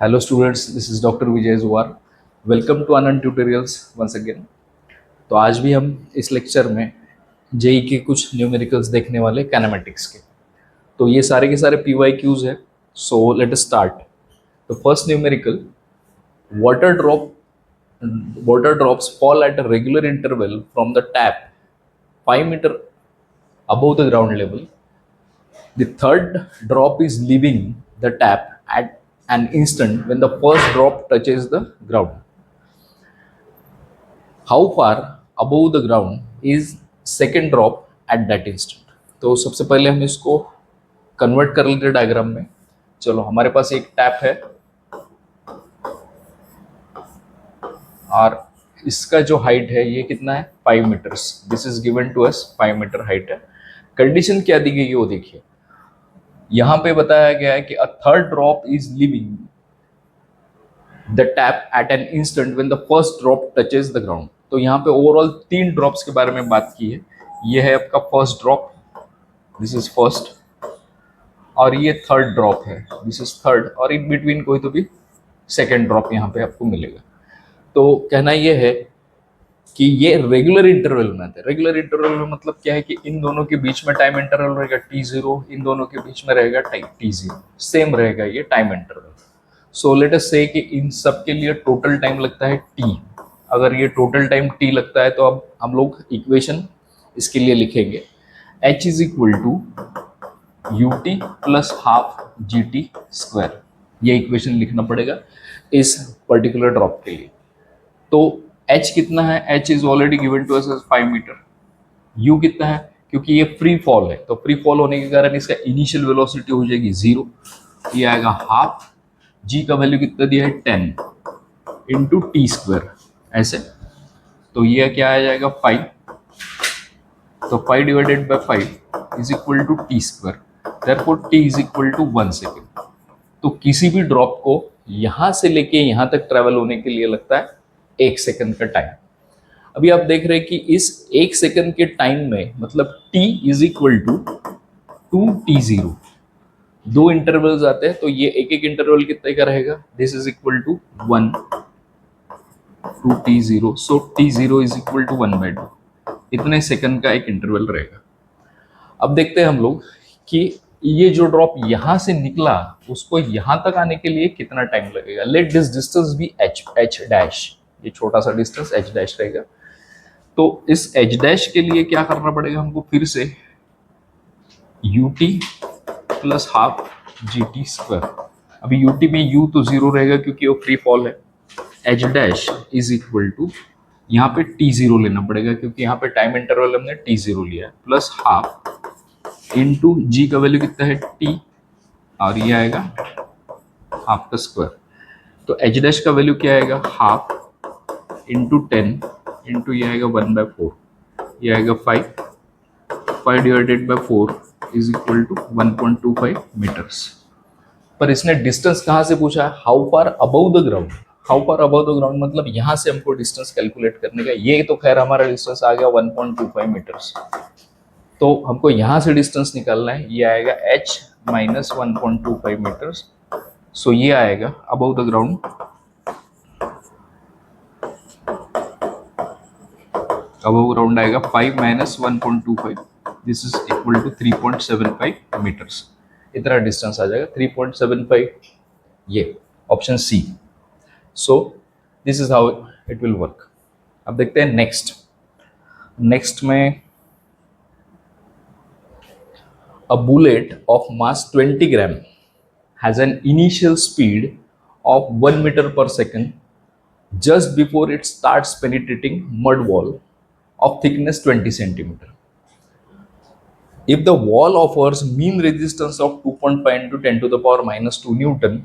Hello students, this is Dr. Vijay Zuar. Welcome to Anand Tutorials once again. तो आज भी हम इस लेक्चर में जेई के कुछ न्यूमेरिकल्स देखने वाले कैनेमेटिक्स के। तो ये सारे के सारे PYQs है। So let us start. The first numerical, water drop water drops fall at a regular interval from the tap 5 meter above the ground level. The third drop is leaving the tap at an instant when the first drop touches the ground. How far above the ground is second drop at that instant? तो सबसे पहले हम इसको convert कर लेते हैं diagram में। चलो, हमारे पास एक टैप है और इसका जो हाइट है ये कितना है 5 meters. This is given to us 5 meter height है। कंडीशन क्या दी गई है वो देखिए। यहाँ पे बताया गया है कि a third drop is leaving the tap at an instant when the first drop touches the ground. तो यहाँ पे ओवरऑल 3 ड्रॉप्स के बारे में बात की है। ये है आपका first drop, this is first, और ये थर्ड ड्रॉप है, दिस इज थर्ड, और इन बिटवीन कोई तो भी सेकेंड ड्रॉप यहाँ पे आपको मिलेगा। तो कहना ये है कि ये रेगुलर इंटरवल में आते हैं। रेगुलर इंटरवल में मतलब क्या है कि इन दोनों के बीच में टाइम इंटरवल रहेगा t0, इन दोनों के बीच में रहेगा टाइम t0, सेम रहेगा ये time interval. So let us से कि इन सब के लिए टोटल टाइम लगता है t। अगर ये टोटल टाइम t लगता है तो अब हम लोग इक्वेशन इसके लिए लिखेंगे h is equal to ut plus half gt square. ये इक्वेशन लिखना पड़ेगा इस पर्टिकुलर ड्रॉप के लिए। तो h कितना है, h is already given to us as 5 meter. u कितना है, क्योंकि ये फ्री फॉल है तो फ्री फॉल होने के कारण इसका इनिशियल वेलोसिटी हो जाएगी 0, ये आएगा हाफ। g का वैल्यू कितना दिया है 10 इंटू टी स्क्वायर ऐसे, तो ये क्या आ जाएगा 5। तो 5 divided by 5 is equal to T square, therefore t is equal to 1 second. तो किसी भी ड्रॉप को यहां से लेके यहां तक ट्रेवल होने के लिए लगता है 1 सेकंड का टाइम। अभी आप देख रहे हैं कि इस 1 सेकंड के टाइम में मतलब t is equal to 2t0, 2 intervals आते हैं, तो ये एक एक इंटरवल कितने का रहेगा, this is equal to 1 two t0, so t0 is equal to 1/2, इतने सेकंड का एक इंटरवल रहेगा। अब देखते हैं हम लोग कि ये जो ड्रॉप यहां से निकला उसको यहां तक आने के लिए कितना टाइम लगेगा। Let this distance be h dash, ये छोटा सा डिस्टेंस h डैश रहेगा। तो इस h डैश के लिए क्या करना पड़ेगा हमको, फिर से ut plus half gt square. अभी ut में u तो 0 रहेगा क्योंकि वो फ्री फॉल है। h dash is equal to, यहाँ पे t0 लेना पड़ेगा क्योंकि यहाँ पे टाइम इंटरवल हमने t0 लिया है, प्लस हाफ इंटू g का वैल्यू कितना है t, और ये आएगा हाफ का स्क्वायर। तो h डैश का वैल्यू क्या आएगा, हाफ इंटू 10 इंटू ये आएगा 1/4, ये आएगा 5 divided by 4 is equal to 1.25 meters. पर इसने डिस्टेंस कहाँ से पूछा है, how far above the ground. How far above the ground मतलब यहाँ से हमको डिस्टेंस कैलकुलेट करने का। ये तो खैर हमारा डिस्टेंस आ गया 1.25 मीटर्स, तो हमको यहाँ से डिस्टेंस निकालना है। ये आएगा h माइनस 1.25 मीटर्स। सो ये आएगा above the ground, above ground आएगा 5 minus 1.25, this is equal to 3.75 meters. इतना डिस्टेंस आ जाएगा 3.75, ये option C. So this is how it will work. अब देखते हैं नेक्स्ट में a bullet of mass 20 gram has an initial speed of 1 meter per second just before it starts penetrating mud wall of thickness 20 centimeter. If the wall offers mean resistance of 2.5 into 10 to the power minus 2 Newton,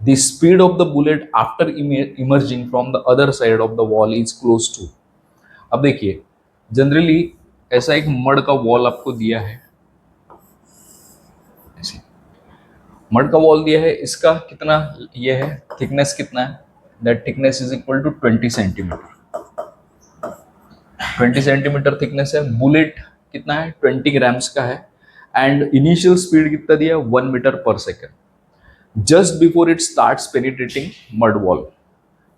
the speed of the bullet after emerging from the other side of the wall is close to. अब देखिए, generally ऐसा एक mud का wall आपको दिया है, mud का wall दिया है, इसका कितना ये है, थिकनेस कितना है, that thickness is equal to 20 centimeter. 20 centimeter thickness है। बुलेट कितना है, 20 ग्राम्स का है, एंड इनिशियल स्पीड कितना दिया, 1 मीटर पर second. Just before it starts penetrating mud wall.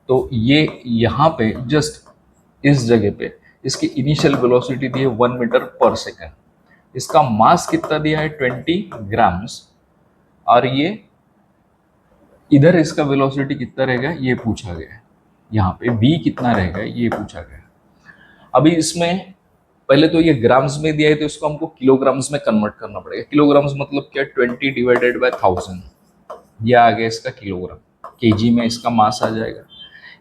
तो ये यहाँ पे जस्ट इस जगह पे इसकी इनिशियल वेलोसिटी दी है 1 मीटर पर सेकेंड। इसका मास कितना दिया है 20 ग्राम्स, और ये इधर इसका वेलोसिटी कितना रहेगा ये पूछा गया है। यहाँ पे v कितना रहेगा ये पूछा गया है। अभी इसमें पहले तो ये ग्राम्स में दिया है तो इसको हमको किलोग्राम्स में कन्वर्ट करना पड़ेगा। किलोग्राम्स मतलब क्या, 20 डिवाइडेड बाय 1000, ये आ गया इसका किलोग्राम। केजी में इसका मास आ जाएगा।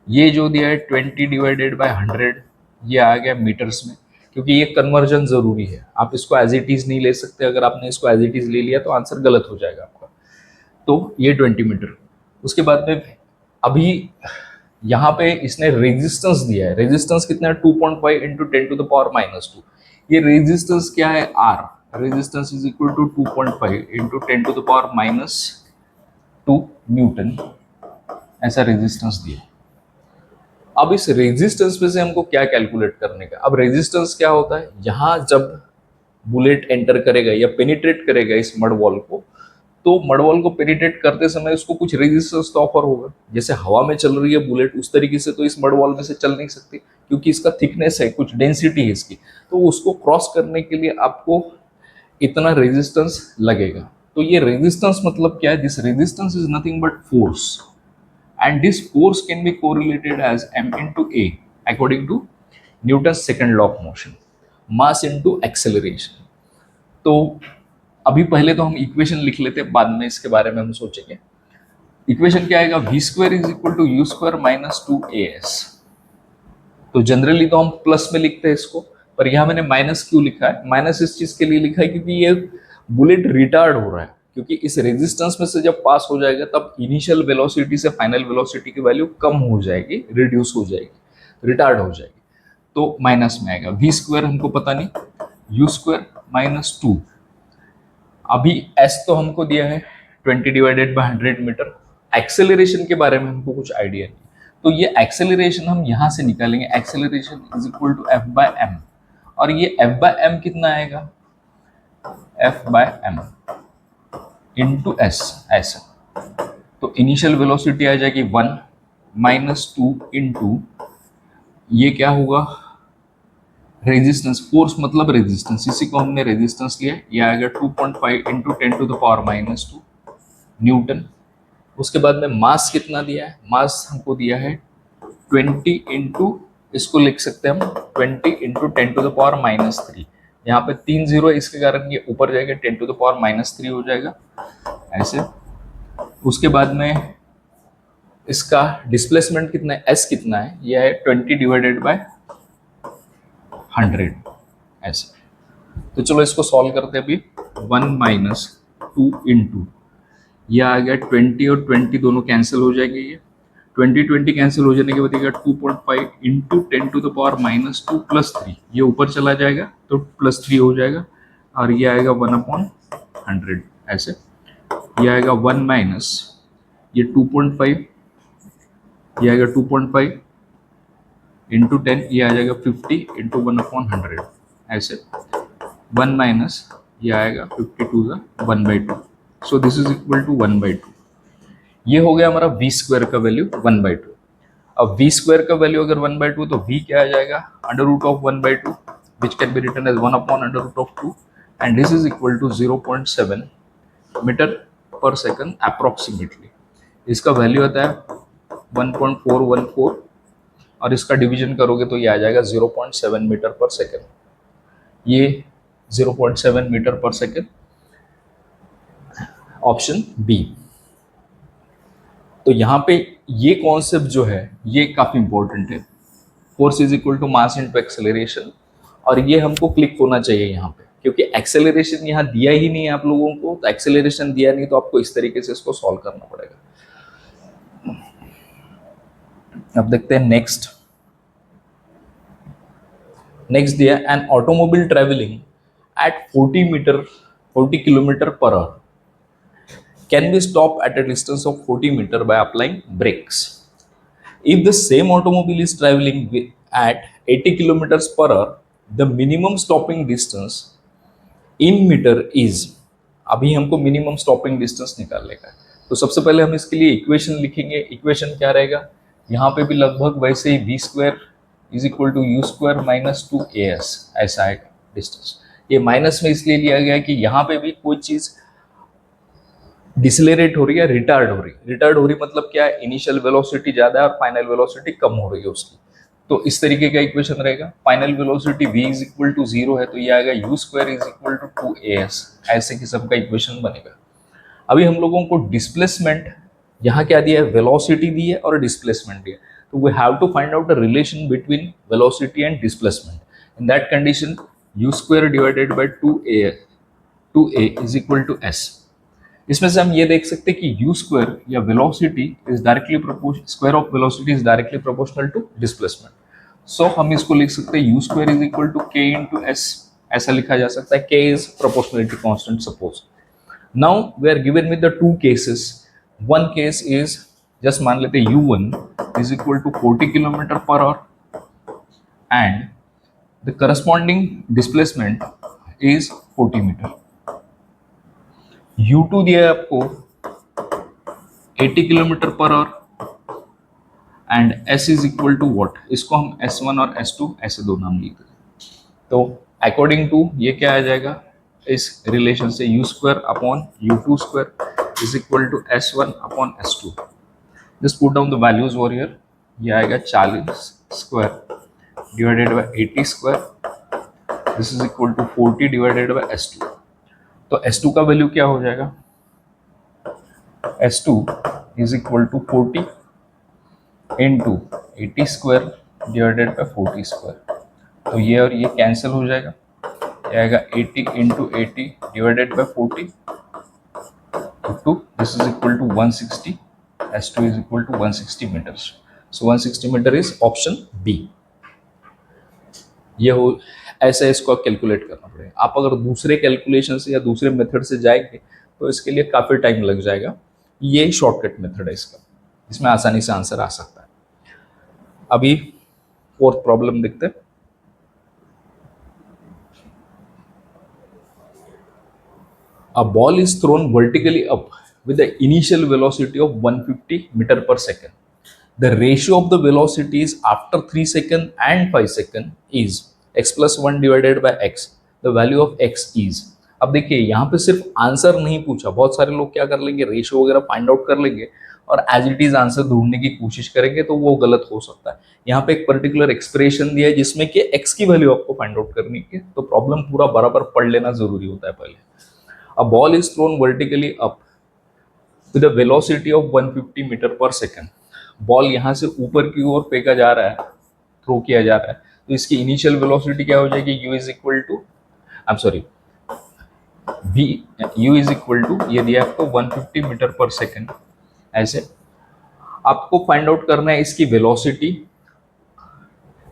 ये जो दिया है 20 डिवाइडेड बाय 100, ये आ गया मीटर्स में, क्योंकि ये कन्वर्जन जरूरी है। आप इसको एज इट इज नहीं ले सकते, अगर आपने इसको एज इट इज ले लिया तो आंसर गलत हो जाएगा आपका। तो ये 20 मीटर। उसके बाद में अभी यहाँ पे इसने रेजिस्टेंस दिया है। रेजिस्टेंस कितना है 2.5 इंटू 10 टू द पावर -2। ये रेजिस्टेंस क्या है R। Resistance is equal to 2.5 into 10 to the power -2 newton, ऐसा रेजिस्टेंस दिया। अब इस रेजिस्टेंस पे से हमको क्या कैलकुलेट करने का। अब रेजिस्टेंस क्या होता है, यहाँ जब बुलेट एंटर करेगा या पेनिट्रेट करेगा इस मड वॉल को, तो मड वॉल को पेनिट्रेट करते समय उसको कुछ रेजिस्टेंस तो ऑफर होगा। जैसे हवा में चल रही है बुलेट, उस तरीके से तो इस मड वॉल में से चल नहीं सकती, क्योंकि इसका थिकनेस है, कुछ डेंसिटी है इसकी। तो उसको क्रॉस करने के लिए आपको इतना रेजिस्टेंस लगेगा। तो ये रेजिस्टेंस मतलब क्या है, this resistance is nothing but force, and this force can be correlated as m into a according to Newton's second law of motion, mass into acceleration। तो अभी पहले तो हम इक्वेशन लिख लेते हैं, बाद में इसके बारे में हम सोचेंगे। इक्वेशन क्या आएगा, v square is equal to you square minus 2as। तो जनरली तो हम प्लस में लिखते हैं इसको, पर यहाँ मैंने माइनस क्यों लिखा है, माइनस इस चीज के लिए लिखा है क्योंकि ये बुलेट रिटार्ड हो रहा है, क्योंकि इस रेजिस्टेंस में से जब पास हो जाएगा तब इनिशियल वेलोसिटी से फाइनल वेलोसिटी की वैल्यू कम हो जाएगी, रिड्यूस हो जाएगी, रिटार्ड हो जाएगी। तो माइनस में आएगा। v स्क्वायर हमको पता नहीं, यू स्क्वायर माइनस 2। अभी s तो हमको दिया है 20 डिवाइडेड बाय 100 मीटर। एक्सेलरेशन के बारे में हमको कुछ आइडिया नहीं, तो ये एक्सेलरेशन हम यहाँ से निकालेंगे। Acceleration is equal to f by m, और ये f बाय m कितना आएगा, f by m into S, ऐसा। तो इनिशियल वेलोसिटी आ जाएगी 1 -2 इंटू ये क्या होगा, रेजिस्टेंस। फोर्स मतलब रेजिस्टेंस, इसी को हमने रेजिस्टेंस लिया, ये आएगा 2.5 into 10 to the power -2 newton. उसके बाद में मास कितना दिया है, मास हमको दिया है 20 इंटू, इसको लिख सकते हैं हम 20 इंटू 10 टू द पावर -3। यहाँ पे 3 0 है, इसके कारण ये ऊपर जाएगा, 10 टू द पावर -3 हो जाएगा ऐसे। उसके बाद में इसका डिस्प्लेसमेंट कितना है, s कितना है, यह है 20 डिवाइडेड बाय 100 ऐसे। तो चलो इसको सॉल्व करते हैं अभी। 1 - 2 इंटू यह आ गया 20 और 20 दोनों कैंसिल हो जाएंगे, ये 20 कैंसिल हो जाने के बाद 2.5 into 10 to the power -2 plus 3, ये ऊपर चला जाएगा तो +3 हो जाएगा, और ये आएगा 1/100 ऐसे। ये आएगा 1 माइनस ये 2.5, ये आएगा 2.5 इंटू 10, ये आ जाएगा 50 इंटू 1/100 ऐसे। 1 माइनस ये आएगा 50 to the 1/2, so this is equal to 1/2। ये हो गया हमारा v स्क्वायर का वैल्यू 1/2। अब v स्क्वायर का वैल्यू अगर 1/2 तो v क्या आ जाएगा, √1/2 which can be written as 1/√2, and this is equal to 0.7 meter per second approximately. इसका वैल्यू आता है 1.414, और इसका डिवीजन करोगे तो ये आ जाएगा 0.7 मीटर पर सेकंड। ये 0.7 meter per second, option B. तो यहाँ पे ये कॉन्सेप्ट जो है ये काफी इंपॉर्टेंट है, force is equal to mass into acceleration, और ये हमको क्लिक होना चाहिए यहाँ पे, क्योंकि एक्सेलरेशन यहाँ दिया ही नहीं है आप लोगों को। तो एक्सेलरेशन दिया नहीं तो आपको इस तरीके से इसको सॉल्व करना पड़ेगा। अब देखते हैं नेक्स्ट दिया, an automobile travelling at 40 kilometer per our can be stopped at a distance of 40 meters by applying brakes. If the same automobile is traveling at 80 kilometers per hour, the minimum stopping distance in meter is, अभी हमको minimum stopping distance निकालने का है, तो सबसे पहले हम इसके लिए इक्वेशन लिखेंगे। इक्वेशन क्या रहेगा, यहाँ पे भी लगभग वैसे ही v square is equal to you square minus 2as ऐसा है डिस्टेंस। ये माइनस में इसलिए लिया गया कि यहाँ पे भी कोई चीज डिसलेरेट हो रही है, रिटार्ड हो रही है। रिटार्ड हो रही मतलब क्या है, इनिशियल वेलोसिटी ज्यादा है और फाइनल वेलोसिटी कम हो रही है उसकी। तो इस तरीके का इक्वेशन रहेगा। Final velocity v is equal to 0 है तो ये आएगा U square is equal to 2as, ऐसे किस्म का इक्वेशन बनेगा। अभी हम लोगों को डिस्प्लेसमेंट, यहाँ क्या दिया है, वेलोसिटी दी है और डिस्प्लेसमेंट दिया है। तो we have to find out a relation between velocity and displacement. In that condition u square divided by 2a is equal to s। इसमें से हम ये देख सकते हैं कि यू स्क्वायर या velocity is directly square of velocity is directly proportional to displacement. So हम इसको लिख सकते हैं u square is equal to k into S, ऐसा लिखा जा सकता है। K is proportionality constant suppose. Now we are given with the two cases. One case is just मान लेते हैं u1 is equal to 40 kilometer per hour and the corresponding displacement is 40 meter. u2 दिया है आपको 80 kilometer per hour and s is equal to what, इसको हम s1 और s2 ऐसे दो नाम लिखते हैं। तो अकॉर्डिंग टू ये क्या आ जाएगा, इस रिलेशन से u square upon u2 square is equal to s1 upon s2। Just put down the values over here. ये आएगा 40 square divided by 80 square, this is equal to 40 divided by s2। तो S2 का value क्या हो जाएगा, S2 is equal to 40 into 80 square divided by 40 square. तो ये और ये कैंसिल हो जाएगा, ये आएगा 80 into 80 divided by 40 to this is equal to 160। S2 is equal to 160 meters. So 160 meter is option B. ये हो ऐसा इसको कैलकुलेट करना पड़ेगा। आप अगर दूसरे कैलकुलेशन से या दूसरे मेथड से जाएंगे तो इसके लिए काफ़ी टाइम लग जाएगा। ये शॉर्टकट मेथड है इसका, इसमें आसानी से आंसर आ सकता है। अभी फोर्थ प्रॉब्लम देखते हैं। A ball is thrown vertically up with the initial velocity of 150 meter per second. The ratio of the velocities after 3 seconds and 5 seconds is x plus 1 divided by x. The value of x is. अब देखिए यहाँ पे सिर्फ answer नहीं पूछा, बहुत सारे लोग क्या कर लेंगे, रेशियो वगैरह फाइंड आउट कर लेंगे और एज इट इज आंसर ढूंढने की कोशिश करेंगे, तो वो गलत हो सकता है। यहाँ पे एक पर्टिकुलर एक्सप्रेशन दिया है जिसमें कि x की वैल्यू आपको फाइंड आउट करनी है, तो प्रॉब्लम पूरा बराबर पढ़ लेना जरूरी होता है पहले। A ball is thrown vertically up with a velocity of 150 metre per second. Ball यहाँ से ऊपर की ओर फेंका जा रहा है, थ्रो किया जा रहा है, तो इसकी इनिशियल वेलोसिटी क्या हो जाएगी, u is equal to u is equal to ये दिया आपको 150 मीटर पर सेकंड। ऐसे आपको फाइंड आउट करना है इसकी velocity,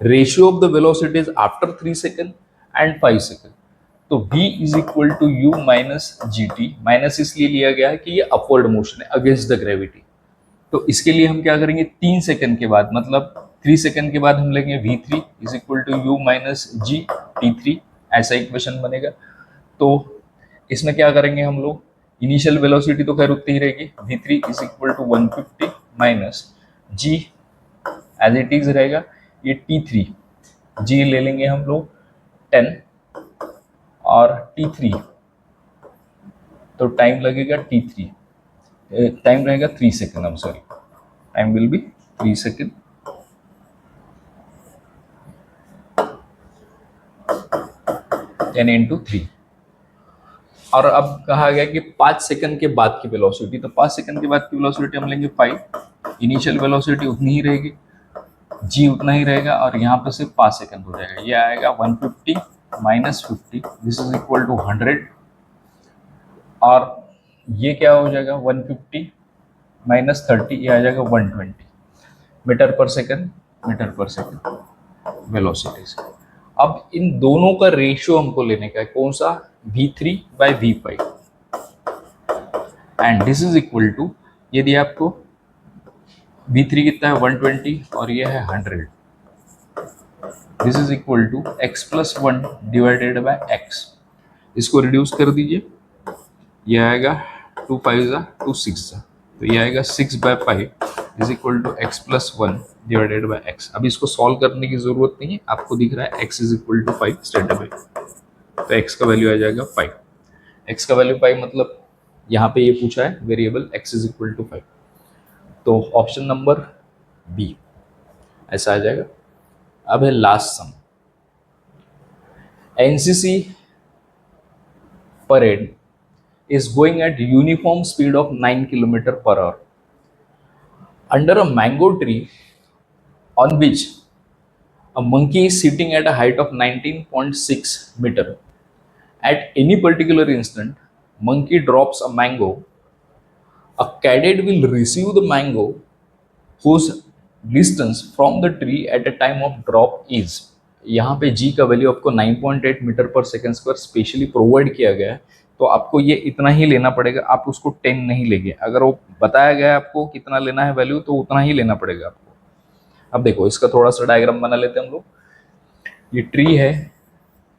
ratio of the velocities after 3 second and 5 second. तो v is equal to U minus G T. Minus इसलिए लिया गया है कि ये अपवर्ड मोशन है अगेंस्ट द ग्रेविटी। तो इसके लिए हम क्या करेंगे, 3 सेकंड के बाद मतलब 3 सेकंड के बाद हम लेंगे v3 is equal to U minus G t3, ऐसा इक्वेशन बनेगा। तो इसमें क्या करेंगे हम लोग, इनिशियल वेलोसिटी तो खैर उतनी ही रहेगी, v3 is equal to 150 minus g as it is रहेगा, ये t3 g ले लेंगे हम लोग 10 और t3 तो टाइम लगेगा t3, टाइम रहेगा 3 second, I'm sorry, time will be 3 second. n into 3। और अब कहा गया कि 5 सेकंड के बाद की वेलोसिटी, तो 5 सेकंड के बाद की वेलोसिटी हम लेंगे 5, इनिशियल वेलोसिटी उतनी ही रहेगी, g उतना ही रहेगा और यहाँ पे सिर्फ 5 सेकंड हो जाएगा। ये आएगा 150 minus 50, this is equal to 100 और ये क्या हो जाएगा 150 माइनस 30, ये आ जाएगा 120 मीटर पर सेकंड वेलोसिटी से। अब इन दोनों का रेशियो हमको लेने का है, कौन सा, v3 by v5 and this is equal to, ये दिया आपको v3 कितना है 120 और ये है 100, this is equal to x plus 1 divided by x। इसको रिड्यूस कर दीजिए, ये आएगा 2 5 2 6, तो ये आएगा 6/5 is equal to X plus 1 divided by X. अब इसको सॉल्व करने की जरूरत नहीं है, आपको दिख रहा है X is equal to 5 straight away, तो एक्स का वैल्यू आ जाएगा 5। एक्स का वैल्यू 5 मतलब यहाँ पे ये पूछा है variable X is equal to 5, तो ऑप्शन नंबर बी ऐसा आ जाएगा। अब है last sum. NCC parade is going at uniform speed of 9 kilometer per hour under a mango tree on which a monkey is sitting at a height of 19.6 meter. At any particular instant, monkey drops a mango. A cadet will receive the mango whose distance from the tree at a time of drop is। यहाँ पे g का value आपको 9.8 metre पर second square specially provide किया गया है, तो आपको ये इतना ही लेना पड़ेगा, आप उसको 10 नहीं लेंगे। अगर वो बताया गया है आपको कितना लेना है वैल्यू, तो उतना ही लेना पड़ेगा आपको। अब देखो इसका थोड़ा सा डायग्राम बना लेते हैं हम लोग। ये ट्री है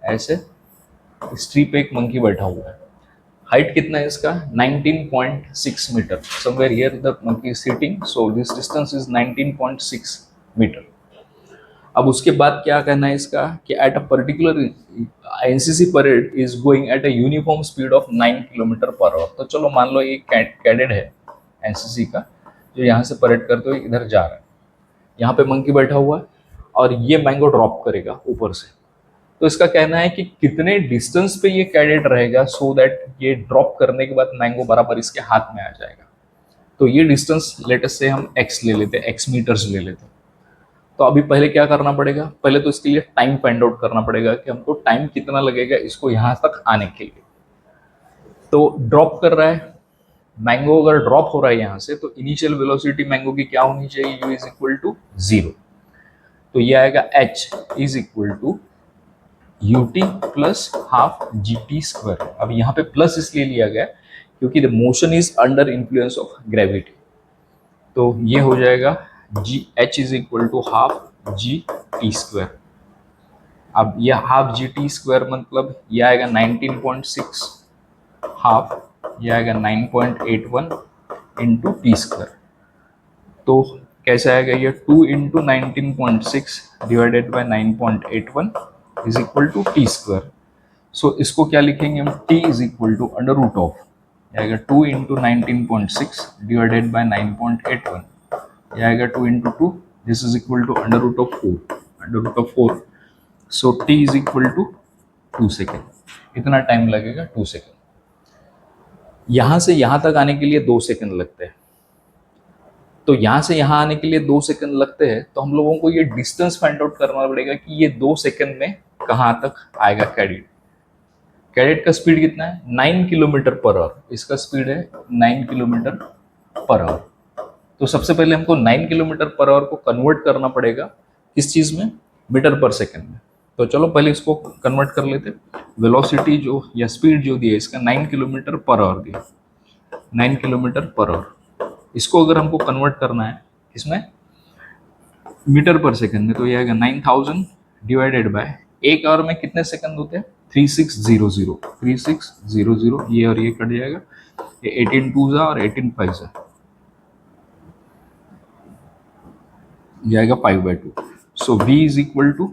ऐसे, इस ट्री पे एक मंकी बैठा हुआ है, हाइट कितना है इसका 19.6 meter, somewhere here the monkey is sitting, so this distance is 19.6 meter. अब उसके बाद क्या कहना है इसका कि at a particular NCC parade is going at a uniform speed of 9 kilometer per hour. तो चलो मान लो ये कैडेट है एनसीसी का जो यहाँ से परेड करते हुए इधर जा रहा है, यहाँ पे मंकी बैठा हुआ है और ये मैंगो ड्रॉप करेगा ऊपर से। तो इसका कहना है कि कितने डिस्टेंस पे ये कैडेट रहेगा सो दैट ये ड्रॉप करने के बाद मैंगो बराबर इसके हाथ में आ जाएगा। तो ये डिस्टेंस लेटेस्ट से हम एक्स ले लेते, एक्स मीटर्स ले लेते। तो अभी पहले क्या करना पड़ेगा, पहले तो इसके लिए टाइम फाइंड आउट करना पड़ेगा कि हमको टाइम कितना लगेगा इसको यहाँ तक आने के लिए। तो ड्रॉप कर रहा है मैंगो, अगर ड्रॉप हो रहा है यहाँ से, तो इनिशियल वेलोसिटी मैंगो की क्या होनी चाहिए, u इज इक्वल टू 0। तो ये आएगा h is equal to ut plus half gt square. अब यहाँ पे प्लस इसलिए लिया गया क्योंकि the motion is under influence of gravity, तो ये हो जाएगा G H is equal to half G T square. अब यह हाफ जी टी स्क्वायर मतलब यह आएगा 19.6, हाफ यह आएगा 9.81 इंटू टी स्क्वायर। तो कैसे आएगा ये 2 into 19.6 divided by 9.81 is equal to T square. So इसको क्या लिखेंगे हम, t is equal to under root of आएगा 2 इंटू 19.6 डिवाइडेड बाई 9.81, यह आएगा 2 into 2, this is equal to under root of 4, under root of 4। So T is equal to 2 second, इतना time लगेगा 2 second. यहाँ से यहाँ तक आने के लिए 2 सेकेंड लगते हैं, तो यहाँ से यहाँ आने के लिए 2 सेकेंड लगते हैं, तो हम लोगों को ये डिस्टेंस फाइंड आउट करना पड़ेगा कि ये 2 सेकेंड में कहाँ तक आएगा कैडेट। कैडेट का स्पीड कितना है 9 किलोमीटर पर आवर, इसका स्पीड है 9 किलोमीटर पर आवर। तो सबसे पहले हमको 9 किलोमीटर पर आवर को कन्वर्ट करना पड़ेगा किस चीज़ में, मीटर पर सेकेंड में। तो चलो पहले इसको कन्वर्ट कर लेते। वेलोसिटी जो या स्पीड जो दिया इसका 9 किलोमीटर पर आवर दिया, 9 किलोमीटर पर आवर। इसको अगर हमको कन्वर्ट करना है इसमें मीटर पर सेकेंड में, तो ये आएगा 9000 डिवाइडेड बाय एक आवर में कितने सेकंड होते हैं 3600, 3600, ये और ये कट जाएगा, ये 18 टू जा और 18 5 जा, ये आएगा 5/2। सो v इज इक्वल टू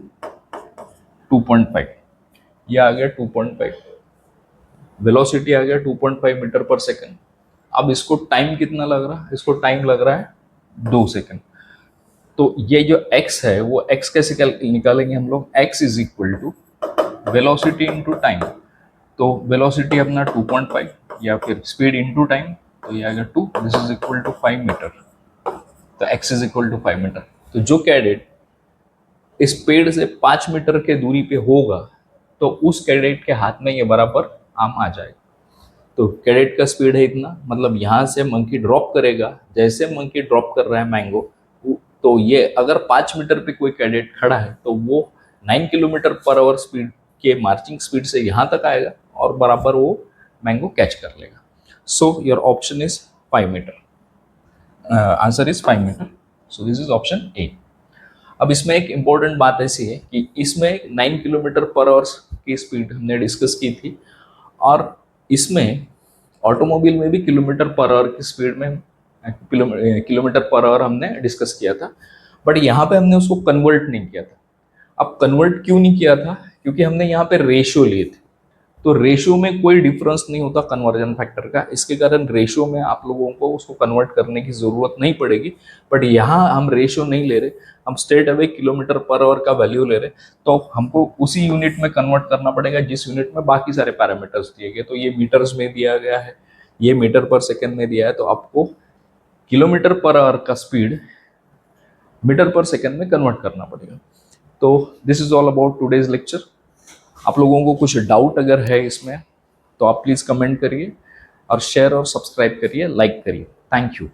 2.5, ये आ गया 2.5, वेलोसिटी आ गया 2.5 मीटर पर सेकेंड। अब इसको टाइम कितना लग रहा है, इसको टाइम लग रहा है 2 सेकेंड। तो ये जो x है वो x कैसे निकालेंगे हम लोग, x is equal to velocity into time. तो वेलोसिटी अपना 2.5 या फिर स्पीड इंटू टाइम, तो ये आएगा 2, this is equal to 5 meter. तो x is equal to 5 meter. तो जो कैडेट इस पेड़ से 5 मीटर के दूरी पे होगा तो उस कैडेट के हाथ में ये बराबर आम आ जाएगा। तो कैडेट का स्पीड है इतना, मतलब यहाँ से मंकी ड्रॉप करेगा, जैसे मंकी ड्रॉप कर रहा है मैंगो, तो ये अगर 5 मीटर पे कोई कैडेट खड़ा है तो वो 9 किलोमीटर पर आवर स्पीड के मार्चिंग स्पीड से यहाँ तक आएगा और बराबर वो मैंगो कैच कर लेगा। So your option is 5 meter, answer is 5 meter. So this is option A. अब इसमें एक इम्पोर्टेंट बात ऐसी है कि इसमें 9 किलोमीटर पर आवर की स्पीड हमने डिस्कस की थी, और इसमें ऑटोमोबाइल में भी किलोमीटर पर आवर की स्पीड में किलोमीटर पर आवर हमने डिस्कस किया था, बट यहाँ पे हमने उसको कन्वर्ट नहीं किया था। अब कन्वर्ट क्यों नहीं किया था? क्योंकि हमने यहाँ पे रेशियो लिए थे, तो रेशियो में कोई डिफरेंस नहीं होता कन्वर्जन फैक्टर का, इसके कारण रेशियो में आप लोगों को उसको कन्वर्ट करने की ज़रूरत नहीं पड़ेगी। बट यहाँ हम रेशियो नहीं ले रहे, हम straight away kilometre per our का वैल्यू ले रहे, तो हमको उसी यूनिट में कन्वर्ट करना पड़ेगा जिस यूनिट में बाकी सारे पैरामीटर्स दिए गए। तो ये मीटर्स में दिया गया है, ये मीटर पर सेकेंड में दिया है, तो आपको किलोमीटर पर आवर का स्पीड मीटर पर सेकेंड में कन्वर्ट करना पड़ेगा। तो this is all about today's lecture. आप लोगों को कुछ डाउट अगर है इसमें तो आप प्लीज़ कमेंट करिए और शेयर और सब्सक्राइब करिए, लाइक करिए। Thank you.